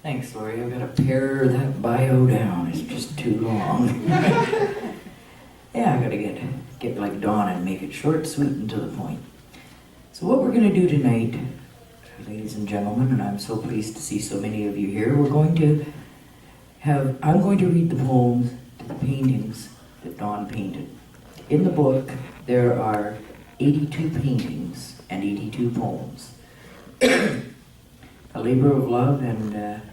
Thanks, Lori. I've got to pare that bio down. It's just too long. Yeah, I got to get like Dawn and make it short, sweet, and to the point. So what we're going to do tonight, ladies and gentlemen, and I'm so pleased to see so many of you here, I'm going to read the poems to the paintings that Dawn painted. In the book, there are 82 paintings and 82 poems. A labor of love, and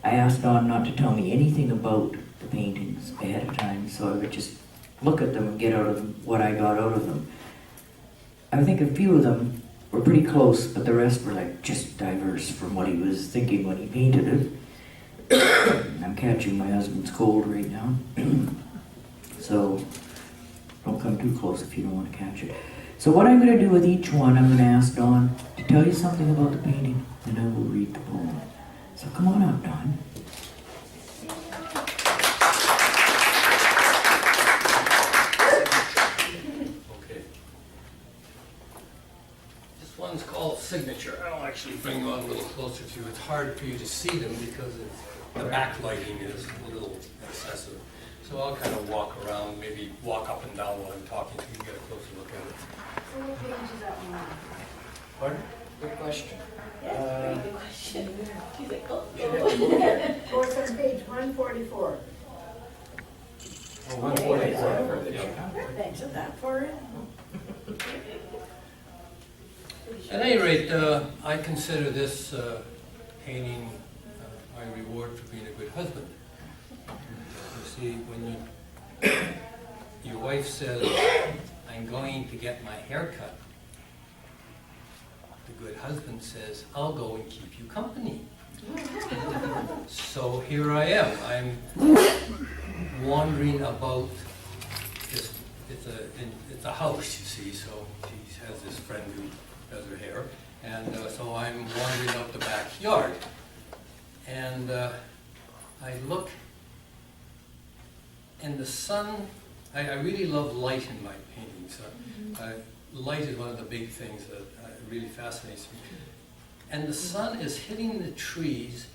I asked Dawn not to tell me anything about the paintings ahead of time, so I would just look at them and get out of them what I got out of them. I think a few of them were pretty close, but the rest were like just diverse from what he was thinking when he painted it. I'm catching my husband's cold right now, so don't come too close if you don't want to catch it. So what I'm going to do with each one, I'm going to ask Dawn to tell you something about the painting, and I will read the poem. So come on out, Dawn. Okay. This one's called Signature. I'll actually bring you on a little closer to you. It's hard for you to see them because the backlighting is a little excessive. So I'll kind of walk around, maybe walk up and down while I'm talking so you can get a closer look at it. So what page is that one on? Pardon? Good question. Good question. She's like, oh. Oh, it says page 144. Oh, 144. Yeah. Thanks for that for it. At any rate, I consider this painting my reward for being a good husband. You see, when your wife says, "I'm going to get my hair cut," the good husband says, "I'll go and keep you company." So here I am. I'm wandering about this. It's a house, you see. So she has this friend who does her hair, and so I'm wandering out the backyard, and I look, and the sun. I really love light in my paintings. Light is one of the big things that really fascinates me. And the sun is hitting the trees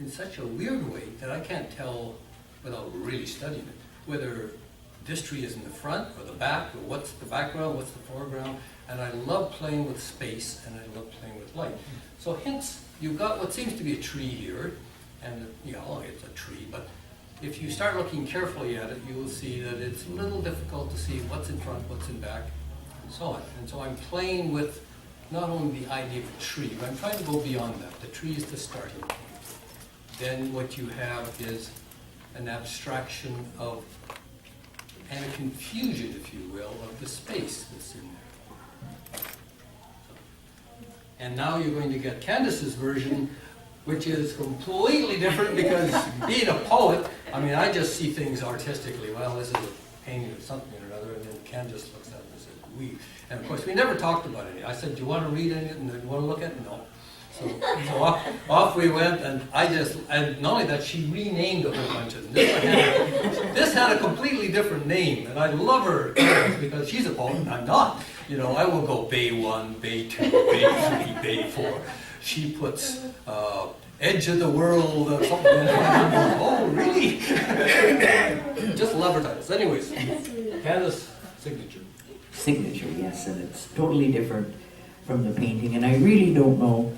in such a weird way that I can't tell, without really studying it, whether this tree is in the front or the back, or what's the background, what's the foreground. And I love playing with space, and I love playing with light. So hence, you've got what seems to be a tree here, and it's a tree, but if you start looking carefully at it, you will see that it's a little difficult to see what's in front, what's in back, and so on. And so I'm playing with not only the idea of a tree, but I'm trying to go beyond that. The tree is the starting point. Then what you have is an abstraction of, and a confusion, if you will, of the space that's in there. And now you're going to get Candice's version, which is completely different because being a poet, I mean, I just see things artistically. Well, this is a painting of something or another, and then Ken just looks at it and says, we. And of course, we never talked about it. I said, do you want to read any of it? And do you want to look at it? No. So off we went, and not only that, she renamed a whole bunch of them. This had a completely different name, and I love her because she's a poet, and I'm not. I will go Bay 1, Bay 2, Bay 3, Bay 4. She puts edge of the world or something. Oh, really? Just love her titles. Anyways, Candice, Signature. Signature, yes, and it's totally different from the painting, and I really don't know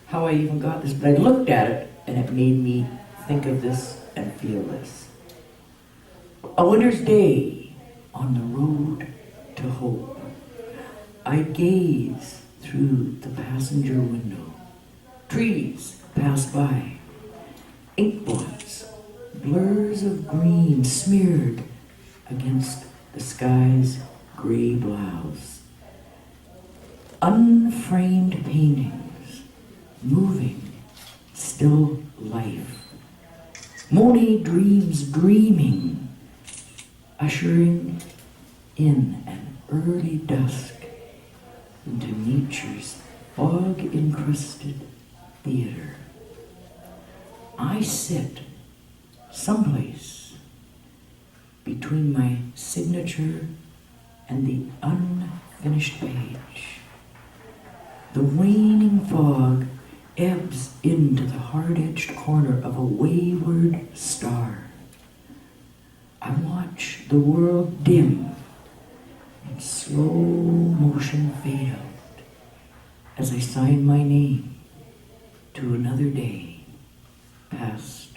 how I even got this, but I looked at it, and it made me think of this and feel this. A winter's day on the road to hope, I gaze through the passenger window. Trees pass by, ink blots, blurs of green smeared against the sky's gray blouse. Unframed paintings, moving, still life. Monet dreams dreaming, ushering in an early dusk into nature's fog-encrusted theater. I sit someplace between my signature and the unfinished page. The waning fog ebbs into the hard-edged corner of a wayward star. I watch the world dim and slow motion fade out as I sign my name to another day past